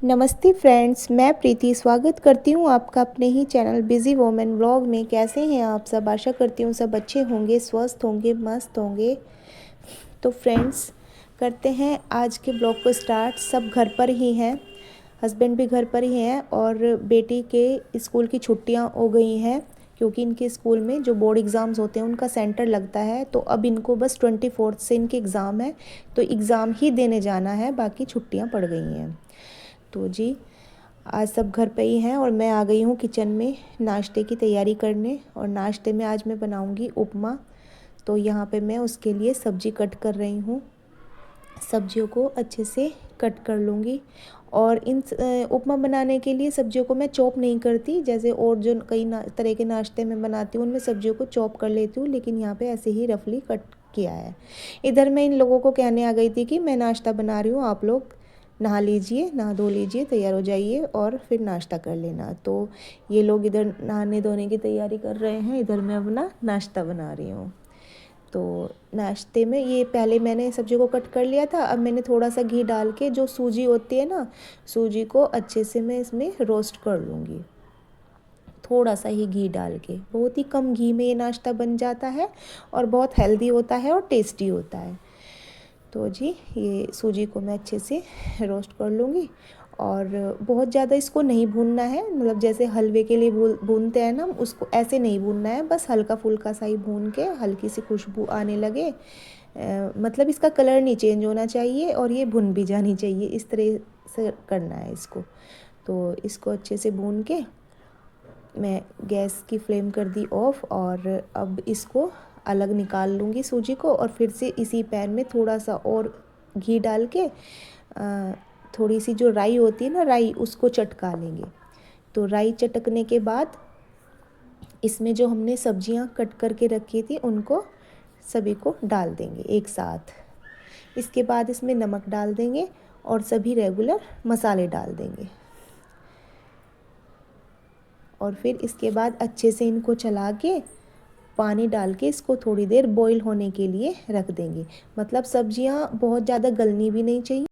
नमस्ते फ्रेंड्स, मैं प्रीति स्वागत करती हूँ आपका अपने ही चैनल बिज़ी वोमेन व्लॉग में। कैसे हैं आप सब? आशा करती हूँ सब अच्छे होंगे, स्वस्थ होंगे, मस्त होंगे। तो फ्रेंड्स, करते हैं आज के ब्लॉग को स्टार्ट। सब घर पर ही हैं, हस्बैंड भी घर पर ही हैं और बेटी के स्कूल की छुट्टियाँ हो गई हैं क्योंकि इनके स्कूल में जो बोर्ड एग्ज़ाम्स होते हैं उनका सेंटर लगता है। तो अब इनको बस 24 से इनके एग्ज़ाम है, तो एग्ज़ाम ही देने जाना है, बाकी छुट्टियाँ पड़ गई हैं। तो जी, आज सब घर पे ही हैं और मैं आ गई हूँ किचन में नाश्ते की तैयारी करने। और नाश्ते में आज मैं बनाऊँगी उपमा। तो यहाँ पे मैं उसके लिए सब्ज़ी कट कर रही हूँ। सब्जियों को अच्छे से कट कर लूँगी। और इन उपमा बनाने के लिए सब्जियों को मैं चॉप नहीं करती, जैसे और जो कई तरह के नाश्ते में बनाती हूँ उनमें सब्जियों को चॉप कर लेती हूँ, लेकिन यहाँ पे ऐसे ही रफली कट किया है। इधर मैं इन लोगों को कहने आ गई थी कि मैं नाश्ता बना रही हूँ, आप लोग नहा लीजिए, नहा धो लीजिए, तैयार हो जाइए और फिर नाश्ता कर लेना। तो ये लोग इधर नहाने धोने की तैयारी कर रहे हैं, इधर मैं अपना नाश्ता बना रही हूँ। तो नाश्ते में ये पहले मैंने सब्ज़ी को कट कर लिया था। अब मैंने थोड़ा सा घी डाल के, जो सूजी होती है ना, सूजी को अच्छे से मैं इसमें रोस्ट कर लूँगी। थोड़ा सा ही घी डाल के, बहुत ही कम घी में ये नाश्ता बन जाता है और बहुत हेल्दी होता है और टेस्टी होता है। तो जी, ये सूजी को मैं अच्छे से रोस्ट कर लूँगी और बहुत ज़्यादा इसको नहीं भूनना है, मतलब जैसे हलवे के लिए भूनते हैं ना, उसको ऐसे नहीं भूनना है, बस हल्का फुल्का सा ही भून के हल्की सी खुशबू आने लगे, मतलब इसका कलर नहीं चेंज होना चाहिए और ये भुन भी जानी चाहिए, इस तरह से करना है इसको। तो इसको अच्छे से भून के मैं गैस की फ्लेम कर दी ऑफ और अब इसको अलग निकाल लूँगी सूजी को, और फिर से इसी पैन में थोड़ा सा और घी डाल के थोड़ी सी जो राई होती है ना, राई, उसको चटका लेंगे। तो राई चटकने के बाद इसमें जो हमने सब्जियां कट करके रखी थी उनको सभी को डाल देंगे एक साथ। इसके बाद इसमें नमक डाल देंगे और सभी रेगुलर मसाले डाल देंगे और फिर इसके बाद अच्छे से इनको चला के पानी डाल के इसको थोड़ी देर बॉईल होने के लिए रख देंगे। मतलब सब्जियां बहुत ज़्यादा गलनी भी नहीं चाहिए,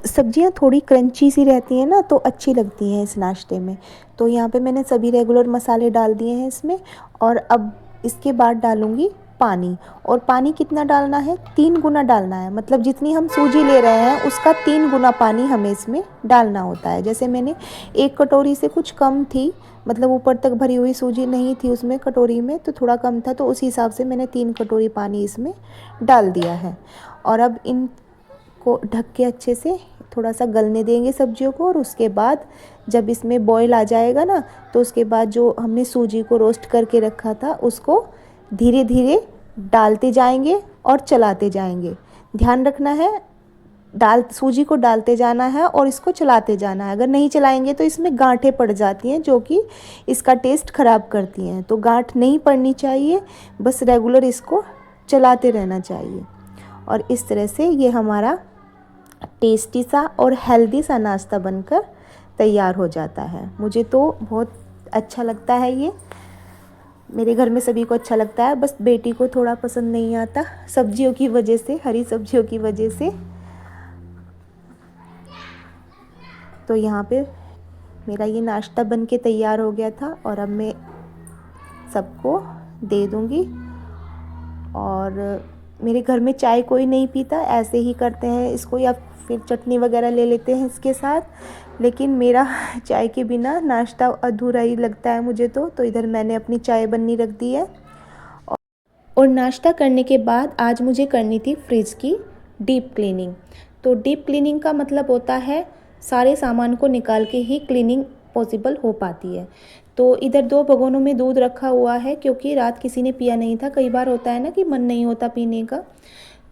सब्जियां थोड़ी क्रंची सी रहती हैं ना, तो अच्छी लगती हैं इस नाश्ते में। तो यहाँ पे मैंने सभी रेगुलर मसाले डाल दिए हैं इसमें। और अब इसके बाद डालूँगी पानी। और पानी कितना डालना है? 3 गुना डालना है, मतलब जितनी हम सूजी ले रहे हैं उसका 3 गुना पानी हमें इसमें डालना होता है। जैसे मैंने 1 कटोरी से कुछ कम थी, मतलब ऊपर तक भरी हुई सूजी नहीं थी उसमें कटोरी में, तो थोड़ा कम था, तो उस हिसाब से मैंने 3 कटोरी पानी इसमें डाल दिया है। और अब इनको ढक के अच्छे से थोड़ा सा गलने देंगे सब्जियों को। और उसके बाद जब इसमें बॉईल आ जाएगा ना, तो उसके बाद जो हमने सूजी को रोस्ट करके रखा था उसको धीरे धीरे डालते जाएंगे और चलाते जाएंगे। ध्यान रखना है, सूजी को डालते जाना है और इसको चलाते जाना है। अगर नहीं चलाएंगे तो इसमें गांठें पड़ जाती हैं जो कि इसका टेस्ट ख़राब करती हैं। तो गांठ नहीं पड़नी चाहिए, बस रेगुलर इसको चलाते रहना चाहिए। और इस तरह से ये हमारा टेस्टी सा और हेल्दी सा नाश्ता बनकर तैयार हो जाता है। मुझे तो बहुत अच्छा लगता है ये, मेरे घर में सभी को अच्छा लगता है, बस बेटी को थोड़ा पसंद नहीं आता सब्जियों की वजह से, हरी सब्जियों की वजह से। तो यहाँ पे मेरा ये नाश्ता बन के तैयार हो गया था और अब मैं सबको दे दूँगी। और मेरे घर में चाय कोई नहीं पीता, ऐसे ही करते हैं इसको, या फिर चटनी वगैरह ले लेते हैं इसके साथ। लेकिन मेरा चाय के बिना नाश्ता अधूरा ही लगता है मुझे तो इधर मैंने अपनी चाय बननी रख दी है। और नाश्ता करने के बाद आज मुझे करनी थी फ्रिज की डीप क्लीनिंग। तो डीप क्लीनिंग का मतलब होता है सारे सामान को निकाल के ही क्लीनिंग पॉसिबल हो पाती है। तो इधर 2 भगोनों में दूध रखा हुआ है क्योंकि रात किसी ने पिया नहीं था। कई बार होता है ना कि मन नहीं होता पीने का,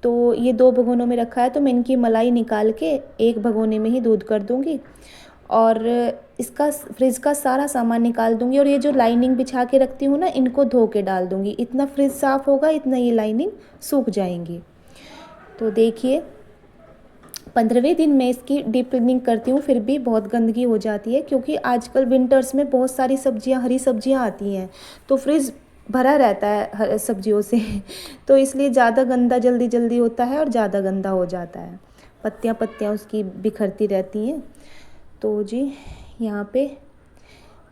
तो ये 2 भगोनों में रखा है। तो मैं इनकी मलाई निकाल के एक भगोने में ही दूध कर दूँगी और इसका फ्रिज का सारा सामान निकाल दूँगी। और ये जो लाइनिंग बिछा के रखती हूँ ना, इनको धो के डाल दूँगी। इतना फ्रिज साफ़ होगा, इतना ये लाइनिंग सूख जाएंगी। तो देखिए, 15वें दिन मैं इसकी डीप क्लीनिंग करती हूँ, फिर भी बहुत गंदगी हो जाती है क्योंकि आजकल विंटर्स में बहुत सारी सब्जियाँ, हरी सब्जियाँ आती हैं, तो फ्रिज भरा रहता है सब्जियों से तो इसलिए ज़्यादा गंदा जल्दी जल्दी होता है और ज़्यादा गंदा हो जाता है, पत्तियाँ पत्तियाँ उसकी बिखरती रहती हैं। तो जी यहाँ पे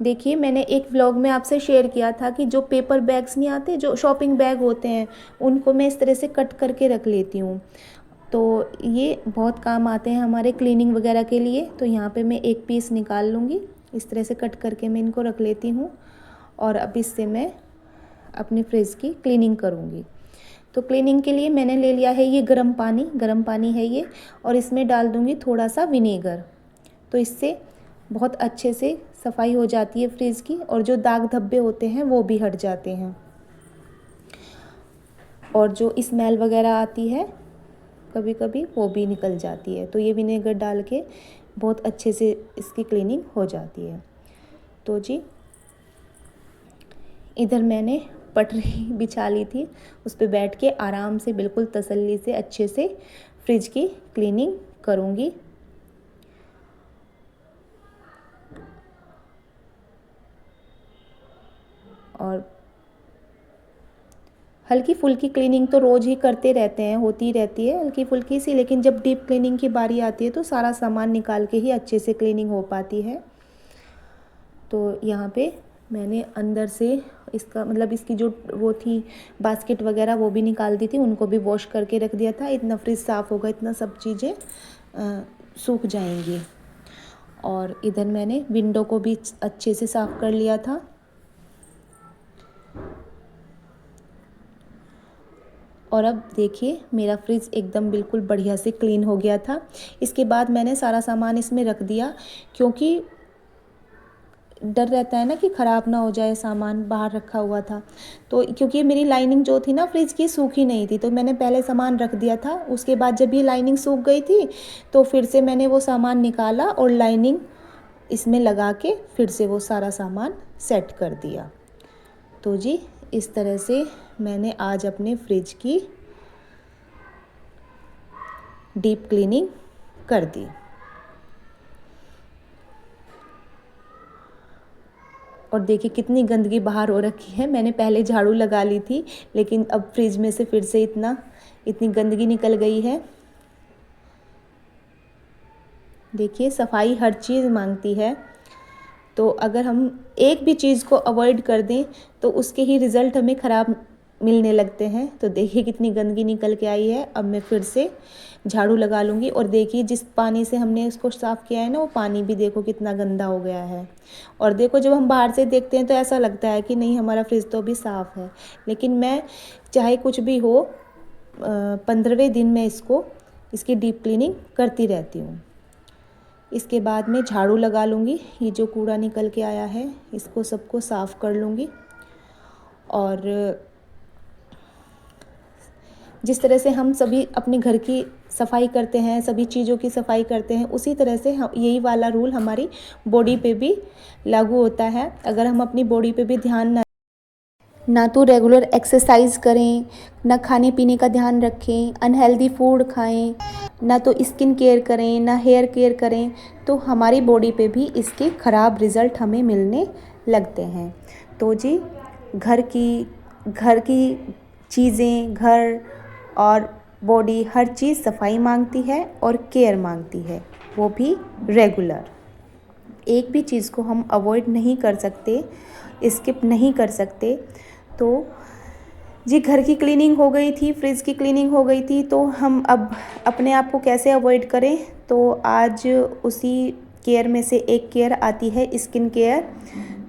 देखिए, मैंने एक व्लॉग में आपसे शेयर किया था कि जो पेपर बैग्स नहीं आते, जो शॉपिंग बैग होते हैं, उनको मैं इस तरह से कट करके रख लेती हूँ। तो ये बहुत काम आते हैं हमारे क्लीनिंग वगैरह के लिए। तो यहाँ पे मैं एक पीस निकाल लूँगी, इस तरह से कट करके मैं इनको रख लेती हूँ। और अब इससे मैं अपने फ्रिज की क्लीनिंग करूँगी। तो क्लीनिंग के लिए मैंने ले लिया है ये गर्म पानी है ये, और इसमें डाल दूँगी थोड़ा सा विनेगर। तो इससे बहुत अच्छे से सफाई हो जाती है फ्रिज की, और जो दाग धब्बे होते हैं वो भी हट जाते हैं, और जो स्मेल वगैरह आती है कभी कभी वो भी निकल जाती है। तो ये विनेगर डाल के बहुत अच्छे से इसकी क्लीनिंग हो जाती है। तो जी इधर मैंने पटरी बिछा ली थी, उस पर बैठ के आराम से बिल्कुल तसल्ली से अच्छे से फ्रिज की क्लीनिंग करूँगी। और हल्की फुल्की क्लीनिंग तो रोज़ ही करते रहते हैं, होती रहती है हल्की फुल्की सी, लेकिन जब डीप क्लीनिंग की बारी आती है तो सारा सामान निकाल के ही अच्छे से क्लीनिंग हो पाती है। तो यहाँ पे मैंने अंदर से इसका मतलब इसकी जो वो थी बास्केट वगैरह वो भी निकाल दी थी, उनको भी वॉश करके रख दिया था। इतना फ्रिज साफ़ होगा, इतना सब चीज़ें सूख जाएंगी। और इधर मैंने विंडो को भी अच्छे से साफ़ कर लिया था। और अब देखिए मेरा फ्रिज एकदम बिल्कुल बढ़िया से क्लीन हो गया था। इसके बाद मैंने सारा सामान इसमें रख दिया, क्योंकि डर रहता है ना कि ख़राब ना हो जाए, सामान बाहर रखा हुआ था। तो क्योंकि मेरी लाइनिंग जो थी ना फ्रिज की सूखी नहीं थी, तो मैंने पहले सामान रख दिया था। उसके बाद जब ये लाइनिंग सूख गई थी तो फिर से मैंने वो सामान निकाला और लाइनिंग इसमें लगा के फिर से वो सारा सामान सेट कर दिया। तो जी इस तरह से मैंने आज अपने फ्रिज की डीप क्लीनिंग कर दी। और देखिए कितनी गंदगी बाहर हो रखी है। मैंने पहले झाड़ू लगा ली थी, लेकिन अब फ्रिज में से फिर से इतनी गंदगी निकल गई है। देखिए सफाई हर चीज़ मांगती है, तो अगर हम एक भी चीज़ को अवॉइड कर दें तो उसके ही रिज़ल्ट हमें ख़राब मिलने लगते हैं। तो देखिए कितनी गंदगी निकल के आई है। अब मैं फिर से झाड़ू लगा लूँगी। और देखिए जिस पानी से हमने उसको साफ़ किया है ना, वो पानी भी देखो कितना गंदा हो गया है। और देखो जब हम बाहर से देखते हैं तो ऐसा लगता है कि नहीं हमारा फ्रिज तो अभी साफ़ है, लेकिन मैं चाहे कुछ भी हो 15वें दिन मैं इसकी डीप क्लीनिंग करती रहती हूँ। इसके बाद मैं झाड़ू लगा लूँगी, ये जो कूड़ा निकल के आया है इसको सबको साफ़ कर लूँगी। और जिस तरह से हम सभी अपने घर की सफाई करते हैं, सभी चीज़ों की सफाई करते हैं, उसी तरह से हम यही वाला रूल हमारी बॉडी पे भी लागू होता है। अगर हम अपनी बॉडी पे भी ध्यान ना तो रेगुलर एक्सरसाइज करें, ना खाने पीने का ध्यान रखें, अनहेल्दी फूड खाएं, ना तो स्किन केयर करें, ना हेयर केयर करें, तो हमारी बॉडी पे भी इसके ख़राब रिज़ल्ट हमें मिलने लगते हैं। तो जी घर की चीज़ें, घर और बॉडी हर चीज़ सफाई मांगती है और केयर मांगती है, वो भी रेगुलर। एक भी चीज़ को हम अवॉइड नहीं कर सकते, स्किप नहीं कर सकते। तो जी घर की क्लीनिंग हो गई थी, फ्रिज की क्लीनिंग हो गई थी, तो हम अब अपने आप को कैसे अवॉइड करें। तो आज उसी केयर में से एक केयर आती है स्किन केयर।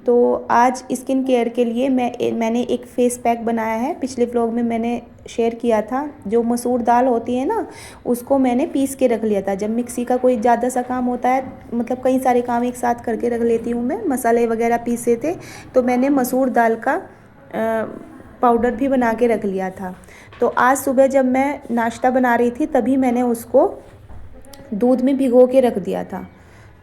तो आज स्किन केयर के लिए मैंने एक फेस पैक बनाया है। पिछले व्लॉग में मैंने शेयर किया था, जो मसूर दाल होती है ना, उसको मैंने पीस के रख लिया था। जब मिक्सी का कोई ज़्यादा सा काम होता है, मतलब कई सारे काम एक साथ करके रख लेती हूँ मैं, मसाले वगैरह पीसे थे, तो मैंने मसूर दाल का पाउडर भी बना के रख लिया था। तो आज सुबह जब मैं नाश्ता बना रही थी तभी मैंने उसको दूध में भिगो के रख दिया था।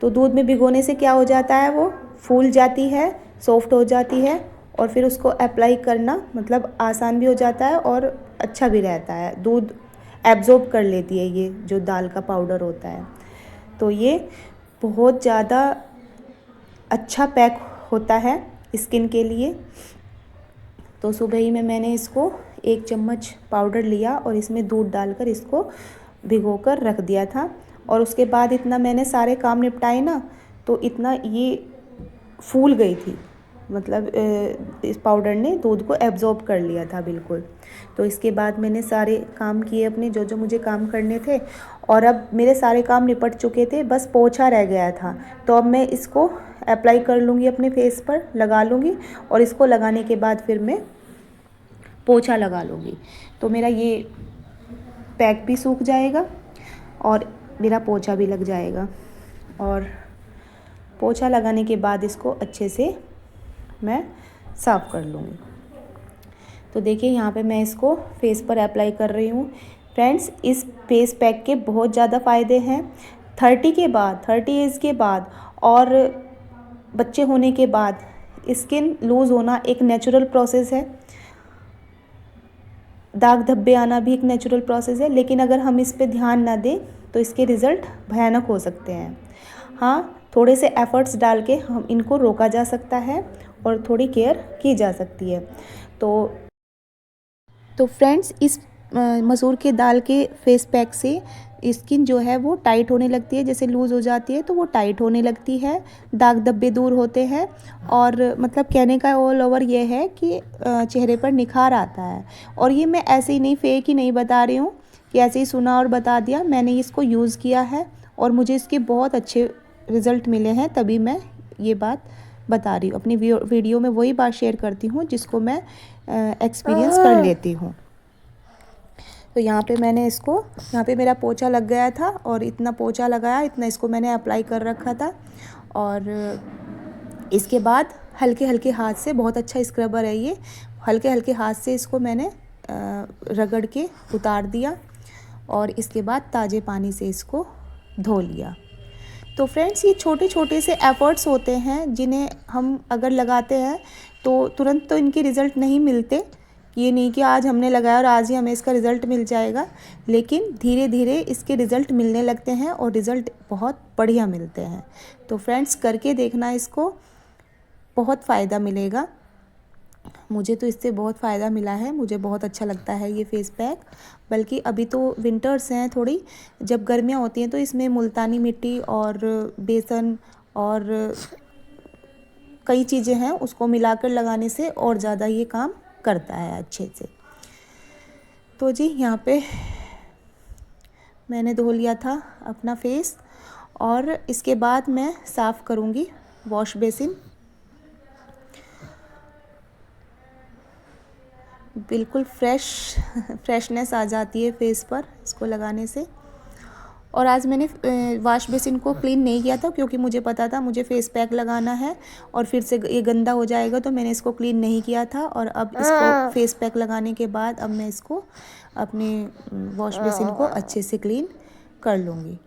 तो दूध में भिगोने से क्या हो जाता है, वो फूल जाती है, सॉफ्ट हो जाती है, और फिर उसको अप्लाई करना मतलब आसान भी हो जाता है और अच्छा भी रहता है। दूध एब्जॉर्ब कर लेती है ये जो दाल का पाउडर होता है। तो ये बहुत ज़्यादा अच्छा पैक होता है स्किन के लिए। तो सुबह ही में मैंने इसको 1 चम्मच पाउडर लिया और इसमें दूध डालकर इसको भिगोकर रख दिया था। और उसके बाद इतना मैंने सारे काम निपटाए ना, तो इतना ये फूल गई थी, मतलब इस पाउडर ने दूध को एब्जॉर्ब कर लिया था बिल्कुल। तो इसके बाद मैंने सारे काम किए अपने, जो जो मुझे काम करने थे, और अब मेरे सारे काम निपट चुके थे, बस पोंछा रह गया था। तो अब मैं इसको अप्लाई कर लूँगी, अपने फेस पर लगा लूँगी, और इसको लगाने के बाद फिर मैं पोंछा लगा लूँगी। तो मेरा ये पैक भी सूख जाएगा और मेरा पोंछा भी लग जाएगा। और पोंछा लगाने के बाद इसको अच्छे से मैं साफ़ कर लूँगी। तो देखिए यहाँ पे मैं इसको फेस पर अप्लाई कर रही हूँ। फ्रेंड्स, इस फेस पैक के बहुत ज़्यादा फ़ायदे हैं। 30 एज के बाद और बच्चे होने के बाद स्किन लूज़ होना एक नेचुरल प्रोसेस है, दाग धब्बे आना भी एक नेचुरल प्रोसेस है, लेकिन अगर हम इस पे ध्यान ना दें तो इसके रिज़ल्ट भयानक हो सकते हैं। हाँ, थोड़े से एफ़र्ट्स डाल के हम इनको रोका जा सकता है और थोड़ी केयर की जा सकती है। तो फ्रेंड्स, इस मसूर के दाल के फेस पैक से स्किन जो है वो टाइट होने लगती है, जैसे लूज़ हो जाती है तो वो टाइट होने लगती है, दाग धब्बे दूर होते हैं, और मतलब कहने का ऑल ओवर ये है कि चेहरे पर निखार आता है। और ये मैं ऐसे ही नहीं, फेक ही नहीं बता रही हूँ कि ऐसे ही सुना और बता दिया, मैंने इसको यूज़ किया है और मुझे इसके बहुत अच्छे रिज़ल्ट मिले हैं, तभी मैं ये बात बता रही हूँ। अपनी वीडियो में वही बात शेयर करती हूँ जिसको मैं एक्सपीरियंस कर लेती हूँ। तो यहाँ पे मैंने इसको, यहाँ पे मेरा पोंछा लग गया था और इतना पोंछा लगाया, इतना इसको मैंने अप्लाई कर रखा था। और इसके बाद हल्के हल्के हाथ से, बहुत अच्छा स्क्रबर है ये, हल्के हल्के हाथ से इसको मैंने रगड़ के उतार दिया और इसके बाद ताज़े पानी से इसको धो लिया। तो फ्रेंड्स, ये छोटे छोटे से एफ़र्ट्स होते हैं जिन्हें हम अगर लगाते हैं तो तुरंत तो इनके रिज़ल्ट नहीं मिलते। ये नहीं कि आज हमने लगाया और आज ही हमें इसका रिज़ल्ट मिल जाएगा, लेकिन धीरे धीरे इसके रिज़ल्ट मिलने लगते हैं और रिज़ल्ट बहुत बढ़िया मिलते हैं। तो फ्रेंड्स, करके देखना इसको, बहुत फ़ायदा मिलेगा। मुझे तो इससे बहुत फ़ायदा मिला है, मुझे बहुत अच्छा लगता है ये फेस पैक। बल्कि अभी तो विंटर्स हैं थोड़ी, जब गर्मियाँ होती हैं तो इसमें मुल्तानी मिट्टी और बेसन और कई चीज़ें हैं, उसको मिलाकर लगाने से और ज़्यादा ये काम करता है अच्छे से। तो जी, यहाँ पे मैंने धो लिया था अपना फेस और इसके बाद मैं साफ़ करूँगी वॉश बेसिन। बिल्कुल फ्रेशनेस आ जाती है फेस पर इसको लगाने से। और आज मैंने वॉश बेसिन को क्लीन नहीं किया था क्योंकि मुझे पता था मुझे फेस पैक लगाना है और फिर से ये गंदा हो जाएगा, तो मैंने इसको क्लीन नहीं किया था। और अब इसको फेस पैक लगाने के बाद अब मैं इसको अपने वॉश बेसिन को अच्छे से क्लीन कर लूँगी।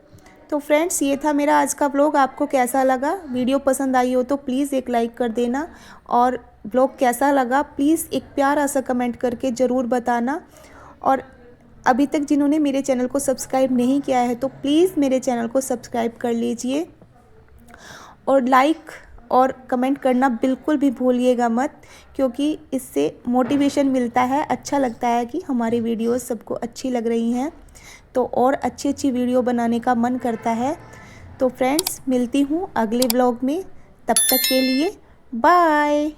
तो फ्रेंड्स, ये था मेरा आज का व्लॉग। आपको कैसा लगा? वीडियो पसंद आई हो तो प्लीज़ एक लाइक कर देना, और व्लॉग कैसा लगा प्लीज़ एक प्यारा सा कमेंट करके ज़रूर बताना। और अभी तक जिन्होंने मेरे चैनल को सब्सक्राइब नहीं किया है तो प्लीज़ मेरे चैनल को सब्सक्राइब कर लीजिए, और लाइक और कमेंट करना बिल्कुल भी भूलिएगा मत, क्योंकि इससे मोटिवेशन मिलता है, अच्छा लगता है कि हमारी वीडियोस सबको अच्छी लग रही हैं, तो और अच्छी अच्छी वीडियो बनाने का मन करता है। तो फ्रेंड्स, मिलती हूँ अगले व्लॉग में, तब तक के लिए बाय।